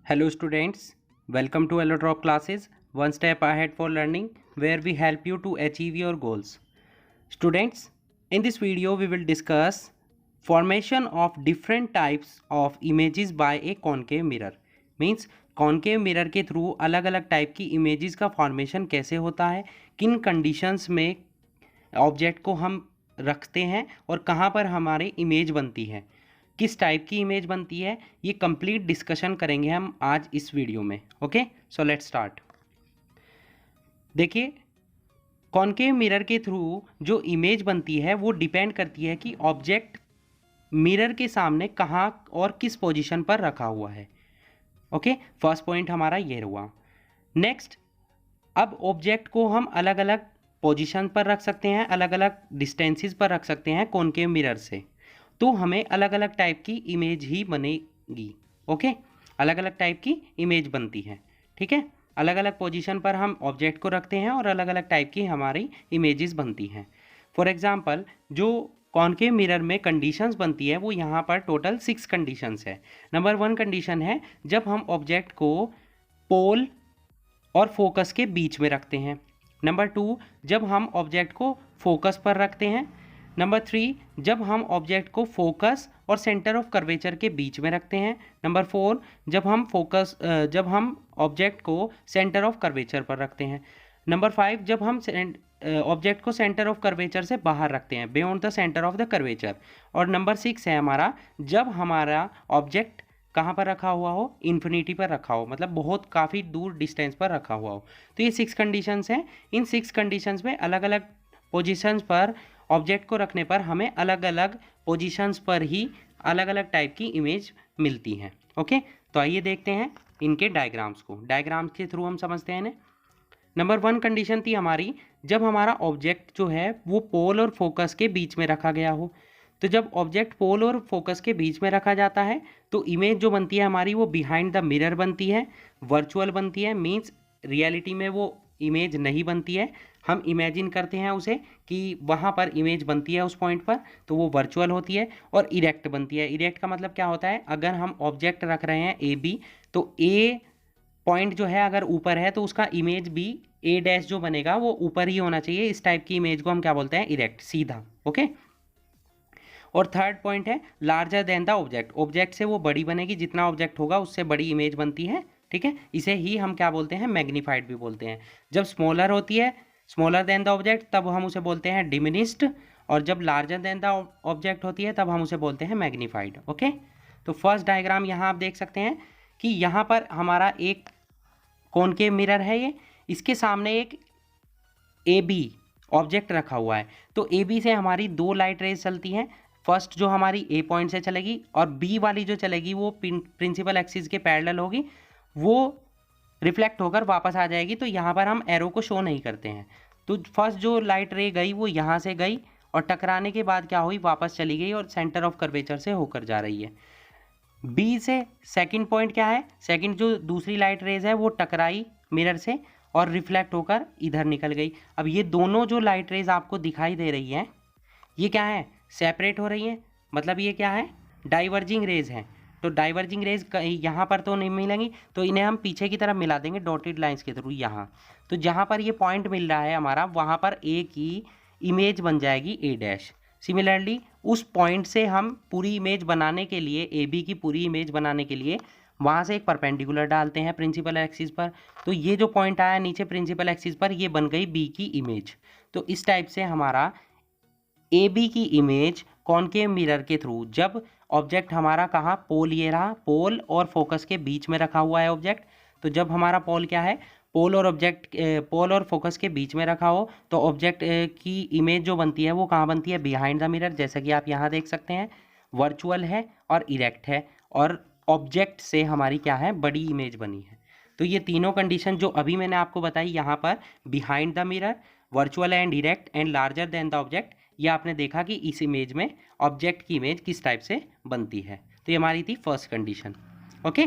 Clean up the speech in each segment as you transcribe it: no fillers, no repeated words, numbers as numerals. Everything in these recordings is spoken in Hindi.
Hello students, welcome to Allodrop classes, one step ahead for learning where we help you to achieve your goals. Students, in this video we will discuss formation of different types of images by a concave mirror. Means concave mirror के थ्रू अलग अलग टाइप की इमेजेस का फॉर्मेशन कैसे होता है, किन कंडीशंस में ऑब्जेक्ट को हम रखते हैं और कहाँ पर हमारी इमेज बनती है, किस टाइप की इमेज बनती है, ये कंप्लीट डिस्कशन करेंगे हम आज इस वीडियो में. Okay, so let's start. देखिए, कॉनकेव मिरर के थ्रू जो इमेज बनती है वो डिपेंड करती है कि ऑब्जेक्ट मिरर के सामने कहाँ और किस पोजीशन पर रखा हुआ है. ओके, फर्स्ट पॉइंट हमारा ये हुआ. नेक्स्ट, अब ऑब्जेक्ट को हम अलग अलग पोजीशन पर रख सकते हैं, अलग अलग डिस्टेंसेस पर रख सकते हैं कॉनकेव मिरर से, तो हमें अलग अलग टाइप की इमेज ही बनेगी. ओके, अलग अलग टाइप की इमेज बनती है. ठीक है, अलग अलग पोजीशन पर हम ऑब्जेक्ट को रखते हैं और अलग अलग टाइप की हमारी इमेजेस बनती हैं. फॉर एग्जांपल, जो कॉनकेव मिरर में कंडीशंस बनती है वो यहाँ पर टोटल 6 कंडीशंस है. नंबर 1 कंडीशन है जब हम ऑब्जेक्ट को पोल और फोकस के बीच में रखते हैं. नंबर 2, जब हम ऑब्जेक्ट को फोकस पर रखते हैं. नंबर 3, जब हम ऑब्जेक्ट को फोकस और सेंटर ऑफ कर्वेचर के बीच में रखते हैं. नंबर 4, जब हम ऑब्जेक्ट को सेंटर ऑफ कर्वेचर पर रखते हैं. नंबर 5, जब हम ऑब्जेक्ट को सेंटर ऑफ कर्वेचर से बाहर रखते हैं, beyond the centre of the curvature. और नंबर 6 है हमारा जब हमारा ऑब्जेक्ट कहाँ पर रखा हुआ हो, इन्फिनिटी पर रखा हो, मतलब बहुत काफ़ी दूर डिस्टेंस पर रखा हुआ हो. तो ये 6 कंडीशंस हैं. इन 6 कंडीशंस में अलग अलग पोजीशंस पर ऑब्जेक्ट को रखने पर हमें अलग अलग पोजीशंस पर ही अलग अलग टाइप की इमेज मिलती हैं. ओके, तो आइए देखते हैं इनके डायग्राम्स को. डायग्राम्स के थ्रू हम समझते हैं इन्हें. नंबर 1 कंडीशन थी हमारी जब हमारा ऑब्जेक्ट जो है वो पोल और फोकस के बीच में रखा गया हो. तो जब ऑब्जेक्ट पोल और फोकस के बीच में रखा जाता है तो इमेज जो बनती है हमारी वो बिहाइंड द मिरर बनती है, वर्चुअल बनती है. मीन्स रियलिटी में वो इमेज नहीं बनती है, हम इमेजिन करते हैं उसे कि वहाँ पर इमेज बनती है उस पॉइंट पर, तो वो वर्चुअल होती है. और इरेक्ट बनती है. इरेक्ट का मतलब क्या होता है, अगर हम ऑब्जेक्ट रख रहे हैं ए बी, तो ए पॉइंट जो है अगर ऊपर है तो उसका इमेज भी ए डैश जो बनेगा वो ऊपर ही होना चाहिए. इस टाइप की इमेज को हम क्या बोलते हैं, इरेक्ट, सीधा. ओके, और थर्ड पॉइंट है larger than the object. Object से वो बड़ी बनेगी, जितना ऑब्जेक्ट होगा उससे बड़ी इमेज बनती है. ठीक है, इसे ही हम क्या बोलते हैं, मैग्नीफाइड भी बोलते हैं. जब स्मॉलर होती है, स्मॉलर देन द ऑब्जेक्ट, तब हम उसे बोलते हैं डिमिनिस्ड. और जब लार्जर देन द ऑब्जेक्ट होती है तब हम उसे बोलते हैं मैग्नीफाइड. ओके, तो फर्स्ट डायग्राम यहाँ आप देख सकते हैं कि यहाँ पर हमारा एक कॉनकेव मिरर है ये, इसके सामने एक ए बी ऑब्जेक्ट रखा हुआ है. तो ए बी से हमारी 2 लाइट रेज चलती हैं. फर्स्ट जो हमारी ए पॉइंट से चलेगी और बी वाली जो चलेगी वो प्रिंसिपल एक्सिस के पैरेलल होगी, वो रिफ्लेक्ट होकर वापस आ जाएगी. तो यहाँ पर हम एरो को शो नहीं करते हैं. तो फर्स्ट जो लाइट रे गई वो यहाँ से गई और टकराने के बाद क्या हुई, वापस चली गई और सेंटर ऑफ कर्वेचर से होकर जा रही है. बी से सेकंड पॉइंट क्या है, सेकंड जो दूसरी लाइट रेज है वो टकराई मिरर से और रिफ्लेक्ट होकर इधर निकल गई. अब ये दोनों जो लाइट रेज आपको दिखाई दे रही हैं ये क्या है, सेपरेट हो रही हैं. मतलब ये क्या है, डाइवर्जिंग रेज हैं. तो डाइवर्जिंग रेज यहाँ पर तो नहीं मिलेंगी, तो इन्हें हम पीछे की तरफ मिला देंगे डॉटेड लाइंस के थ्रू यहाँ. तो जहाँ पर ये पॉइंट मिल रहा है हमारा, वहाँ पर ए की इमेज बन जाएगी ए डैश. सिमिलरली उस पॉइंट से हम पूरी इमेज बनाने के लिए, ए बी की पूरी इमेज बनाने के लिए वहाँ से एक परपेंडिकुलर डालते हैं प्रिंसिपल एक्सिस पर. तो ये जो पॉइंट आया नीचे प्रिंसिपल एक्सिस पर, ये बन गई बी की इमेज. तो इस टाइप से हमारा ए बी की इमेज कॉनकेव मिरर के थ्रू, जब ऑब्जेक्ट हमारा कहाँ, पोल, ये रहा पोल और फोकस के बीच में रखा हुआ है ऑब्जेक्ट. तो जब हमारा पोल क्या है, पोल और फोकस के बीच में रखा हो तो ऑब्जेक्ट की इमेज जो बनती है वो कहाँ बनती है, बिहाइंड द मिरर. जैसा कि आप यहाँ देख सकते हैं, वर्चुअल है और इरेक्ट है और ऑब्जेक्ट से हमारी क्या है, बड़ी इमेज बनी है. तो ये तीनों कंडीशन जो अभी मैंने आपको बताई यहाँ पर, behind the mirror, virtual and erect and larger than the object, ये आपने देखा कि इस इमेज में ऑब्जेक्ट की इमेज किस टाइप से बनती है. तो ये हमारी थी फर्स्ट कंडीशन. ओके,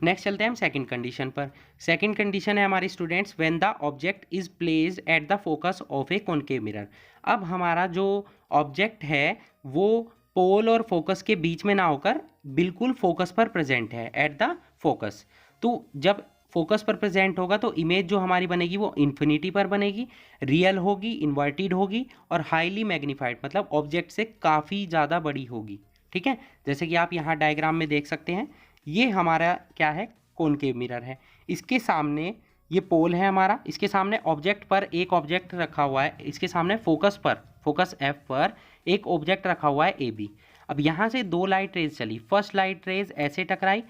नेक्स्ट चलते हैं हम सेकंड कंडीशन पर. सेकंड कंडीशन है हमारी students, when the object is placed at the focus of A concave mirror. अब हमारा जो ऑब्जेक्ट है वो पोल और फोकस के बीच में ना होकर बिल्कुल फोकस पर प्रेजेंट है, एट द फोकस. तो जब फोकस पर प्रेजेंट होगा तो इमेज जो हमारी बनेगी वो इन्फिनिटी पर बनेगी, रियल होगी, इन्वर्टेड होगी और हाईली मैग्नीफाइड, मतलब ऑब्जेक्ट से काफ़ी ज़्यादा बड़ी होगी। ठीक है, जैसे कि आप यहाँ डायग्राम में देख सकते हैं, ये हमारा क्या है, कॉनकेव मिरर है। इसके सामने ये पोल है हमारा, इसके सामने ऑब्जेक्ट पर एक ऑब्जेक्ट रखा हुआ है, इसके सामने फोकस पर, फोकस एफ पर एक ऑब्जेक्ट रखा हुआ है ए बी। अब यहाँ से दो लाइट रेज चली, फर्स्ट लाइट रेज ऐसे टकराई,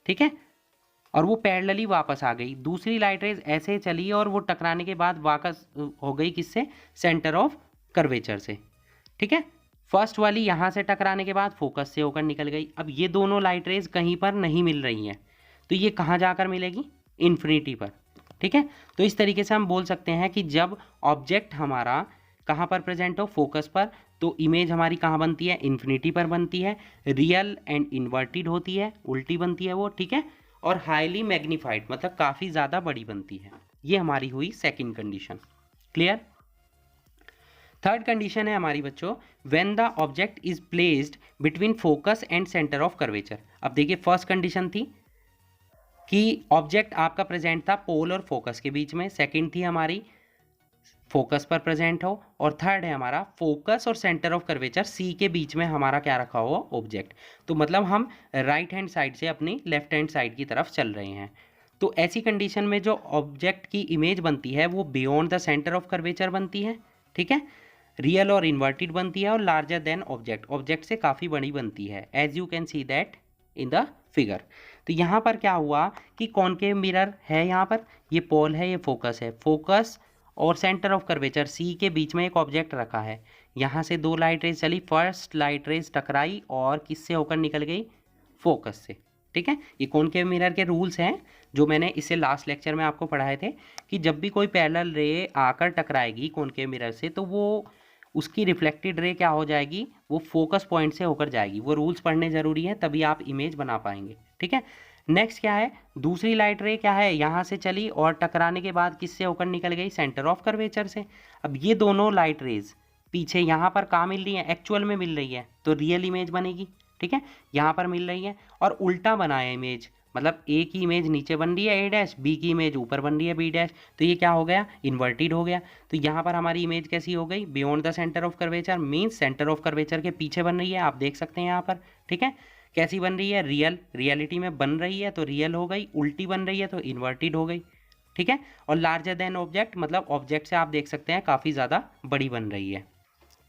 ठीक है, और वो पैरेलली वापस आ गई। दूसरी लाइट रेज ऐसे चली और वो टकराने के बाद वापस हो गई किससे, सेंटर ऑफ कर्वेचर से। ठीक है, फर्स्ट वाली यहाँ से टकराने के बाद फोकस से होकर निकल गई। अब ये दोनों लाइट रेज कहीं पर नहीं मिल रही हैं, तो ये कहाँ जाकर मिलेगी, इन्फिनिटी पर। ठीक है, तो इस तरीके से हम बोल सकते हैं कि जब ऑब्जेक्ट हमारा कहाँ पर प्रेजेंट हो, फोकस पर, तो इमेज हमारी कहाँ बनती है, इन्फिनिटी पर बनती है, रियल एंड इन्वर्टेड होती है, उल्टी बनती है वो। ठीक है, और हाईली मैग्नीफाइड मतलब काफ़ी ज़्यादा बड़ी बनती है। ये हमारी हुई second condition. Clear. Third condition है हमारी बच्चों, when the object is placed between focus and centre of curvature. अब देखिए, फर्स्ट कंडीशन थी कि ऑब्जेक्ट आपका प्रेजेंट था पोल और फोकस के बीच में, सेकंड थी हमारी फोकस पर प्रेजेंट हो, और थर्ड है हमारा फोकस और सेंटर ऑफ कर्वेचर सी के बीच में हमारा क्या रखा हुआ ऑब्जेक्ट। तो मतलब हम राइट हैंड साइड से अपनी लेफ्ट हैंड साइड की तरफ चल रहे हैं। तो ऐसी कंडीशन में जो ऑब्जेक्ट की इमेज बनती है वो beyond the centre of curvature बनती है। ठीक है, रियल और इन्वर्टेड बनती है और लार्जर देन ऑब्जेक्ट, ऑब्जेक्ट से काफ़ी बड़ी बनती है, as you can see that in the figure. तो यहाँ पर क्या हुआ कि कॉनकेव मिरर है, यहाँ पर ये पोल है, ये फोकस है, फोकस और सेंटर ऑफ कर्वेचर सी के बीच में एक ऑब्जेक्ट रखा है। यहाँ से दो लाइट रेज चली, फर्स्ट लाइट रेज टकराई और किससे होकर निकल गई, फोकस से। ठीक है, ये कॉनकेव मिरर के रूल्स हैं जो मैंने इससे लास्ट लेक्चर में आपको पढ़ाए थे कि जब भी कोई पैरेलल रे आकर टकराएगी कॉनकेव मिरर से तो वो उसकी रिफ्लेक्टेड रे क्या हो जाएगी, वो फोकस पॉइंट से होकर जाएगी। वो रूल्स पढ़ने जरूरी है, तभी आप इमेज बना पाएंगे। ठीक है, नेक्स्ट क्या है, दूसरी लाइट रे क्या है, यहाँ से चली और टकराने के बाद किससे होकर निकल गई, सेंटर ऑफ कर्वेचर से। अब ये दोनों लाइट रेज पीछे यहाँ पर कहाँ मिल रही है, एक्चुअल में मिल रही है, तो रियल इमेज बनेगी। ठीक है, यहाँ पर मिल रही है और उल्टा बना है इमेज, मतलब ए की इमेज नीचे बन रही है ए डैश, बी की इमेज ऊपर बन रही है बी डैश, तो ये क्या हो गया, इन्वर्टेड हो गया। तो यहाँ पर हमारी इमेज कैसी हो गई, beyond the centre of curvature, means centre of curvature के पीछे बन रही है, आप देख सकते हैं यहाँ पर। ठीक है, कैसी बन रही है, रियल, रियलिटी में बन रही है तो रियल हो गई, उल्टी बन रही है तो इन्वर्टेड हो गई। ठीक है, और लार्जर देन ऑब्जेक्ट मतलब ऑब्जेक्ट से आप देख सकते हैं काफ़ी ज़्यादा बड़ी बन रही है।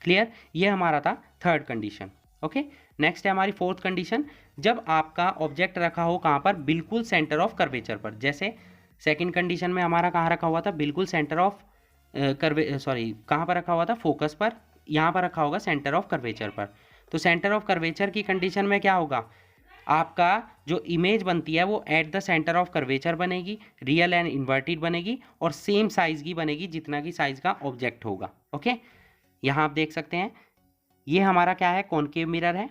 क्लियर, ये हमारा था थर्ड कंडीशन। ओके, नेक्स्ट है हमारी फोर्थ कंडीशन, जब आपका ऑब्जेक्ट रखा हो कहाँ पर, बिल्कुल सेंटर ऑफ कर्वेचर पर। जैसे सेकंड कंडीशन में हमारा कहाँ रखा हुआ था, बिल्कुल सेंटर ऑफ कहाँ पर रखा हुआ था, फोकस पर, यहाँ पर रखा होगा सेंटर ऑफ कर्वेचर पर। तो सेंटर ऑफ कर्वेचर की कंडीशन में क्या होगा, आपका जो इमेज बनती है वो at the centre of curvature बनेगी, रियल एंड इन्वर्टेड बनेगी और सेम साइज की बनेगी जितना कि साइज का ऑब्जेक्ट होगा। ओके, यहाँ आप देख सकते हैं ये हमारा क्या है, कॉनकेव मिरर है,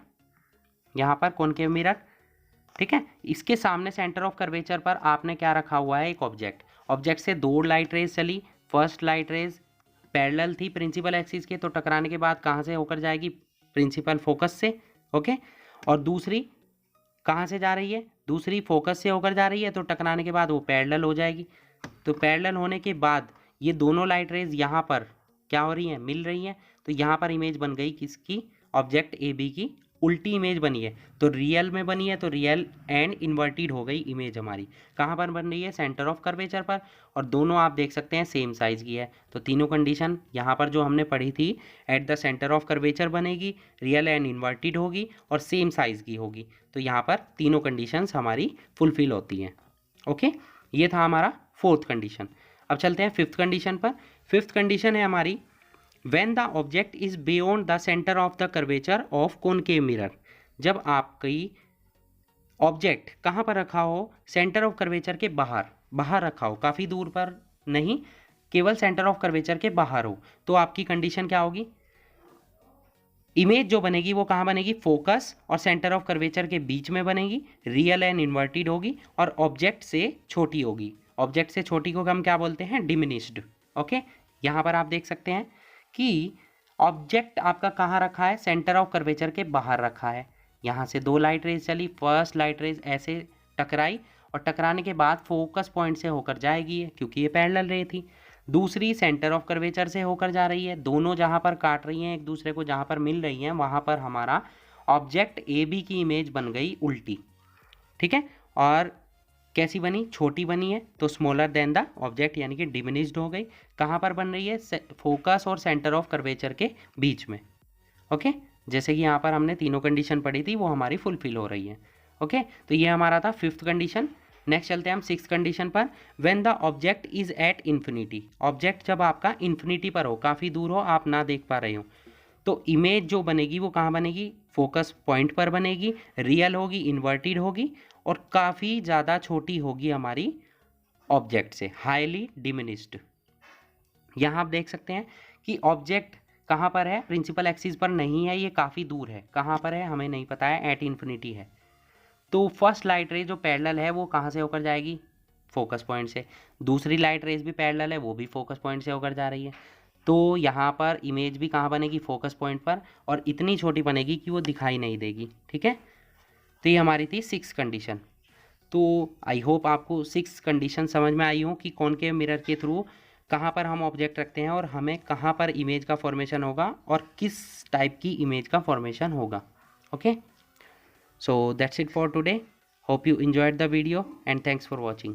यहाँ पर कॉनकेव मिरर। ठीक है, इसके सामने सेंटर ऑफ कर्वेचर पर आपने क्या रखा हुआ है, एक ऑब्जेक्ट, ऑब्जेक्ट से दो लाइट रेज चली, फर्स्ट लाइट रेज पैरेलल थी प्रिंसिपल एक्सिस के, तो टकराने के बाद कहाँ से होकर जाएगी, प्रिंसिपल फोकस से। ओके, और दूसरी कहाँ से जा रही है, दूसरी फोकस से होकर जा रही है, तो टकराने के बाद वो पैरेलल हो जाएगी। तो पैरेलल होने के बाद ये दोनों लाइट रेज यहाँ पर क्या हो रही हैं, मिल रही हैं, तो यहाँ पर इमेज बन गई किसकी, ऑब्जेक्ट ए बी की उल्टी इमेज बनी है, तो रियल में बनी है तो रियल एंड इन्वर्टेड हो गई इमेज हमारी। कहाँ पर बन रही है, सेंटर ऑफ कर्वेचर पर, और दोनों आप देख सकते हैं सेम साइज की है। तो तीनों कंडीशन यहाँ पर जो हमने पढ़ी थी, at the centre of curvature बनेगी, रियल एंड इन्वर्टेड होगी और सेम साइज की होगी। तो यहाँ पर तीनों कंडीशंस हमारी फुलफिल होती हैं। ओके, ये था हमारा फोर्थ कंडीशन। अब चलते हैं फिफ्थ कंडीशन पर। फिफ्थ कंडीशन है हमारी, when the object is beyond the center of the curvature of concave mirror। जब आपकी ऑब्जेक्ट कहाँ पर रखा हो, सेंटर ऑफ कर्वेचर के बाहर, बाहर रखा हो, काफ़ी दूर पर नहीं, केवल सेंटर ऑफ कर्वेचर के बाहर हो, तो आपकी कंडीशन क्या होगी, इमेज जो बनेगी वो कहाँ बनेगी, फोकस और सेंटर ऑफ कर्वेचर के बीच में बनेगी, रियल एंड इन्वर्टेड होगी और ऑब्जेक्ट से छोटी होगी। ऑब्जेक्ट से छोटी को हम क्या बोलते हैं, डिमिनिश्ड। ओके, यहाँ पर आप देख सकते हैं कि ऑब्जेक्ट आपका कहाँ रखा है, सेंटर ऑफ कर्वेचर के बाहर रखा है। यहाँ से दो लाइट रेज चली, फर्स्ट लाइट रेज ऐसे टकराई और टकराने के बाद फोकस पॉइंट से होकर जाएगी ये, क्योंकि ये पैरेलल रे थी। दूसरी सेंटर ऑफ कर्वेचर से होकर जा रही है, दोनों जहाँ पर काट रही हैं एक दूसरे को, जहाँ पर मिल रही हैं वहाँ पर हमारा ऑब्जेक्ट ए बी की इमेज बन गई उल्टी, ठीक है। और कैसी बनी, छोटी बनी है, तो स्मॉलर देन द ऑब्जेक्ट, यानी कि डिमिनिश्ड हो गई। कहाँ पर बन रही है, फोकस और सेंटर ऑफ कर्वेचर के बीच में, ओके। जैसे कि यहाँ पर हमने तीनों कंडीशन पढ़ी थी वो हमारी फुलफिल हो रही है, ओके। तो ये हमारा था फिफ्थ कंडीशन। नेक्स्ट चलते हैं हम सिक्स कंडीशन पर। When the object is at infinity, object जब आपका इन्फिनिटी पर हो, काफ़ी दूर हो, आप ना देख पा रहे हो, तो इमेज जो बनेगी वो कहाँ बनेगी, फोकस पॉइंट पर बनेगी, रियल होगी, इन्वर्टेड होगी, और काफ़ी ज़्यादा छोटी होगी हमारी ऑब्जेक्ट से, हाईली डिमिनिश्ड। यहाँ आप देख सकते हैं कि ऑब्जेक्ट कहाँ पर है, प्रिंसिपल एक्सिस पर नहीं है, ये काफ़ी दूर है। कहाँ पर है हमें नहीं पता है, एट इन्फिनिटी है। तो फर्स्ट लाइट रे जो पैरेलल है वो कहाँ से होकर जाएगी, फोकस पॉइंट से। दूसरी लाइट रेज भी पैरेलल है, वो भी फोकस पॉइंट से होकर जा रही है। तो यहाँ पर इमेज भी कहाँ बनेगी, फोकस पॉइंट पर, और इतनी छोटी बनेगी कि वो दिखाई नहीं देगी, ठीक है। तो ये हमारी थी सिक्स कंडीशन। तो आई होप आपको सिक्स कंडीशन समझ में आई हो कि कॉनकेव मिरर के थ्रू कहाँ पर हम ऑब्जेक्ट रखते हैं और हमें कहाँ पर इमेज का फॉर्मेशन होगा और किस टाइप की इमेज का फॉर्मेशन होगा, okay. So that's it for today. Hope you enjoyed the video and thanks for watching.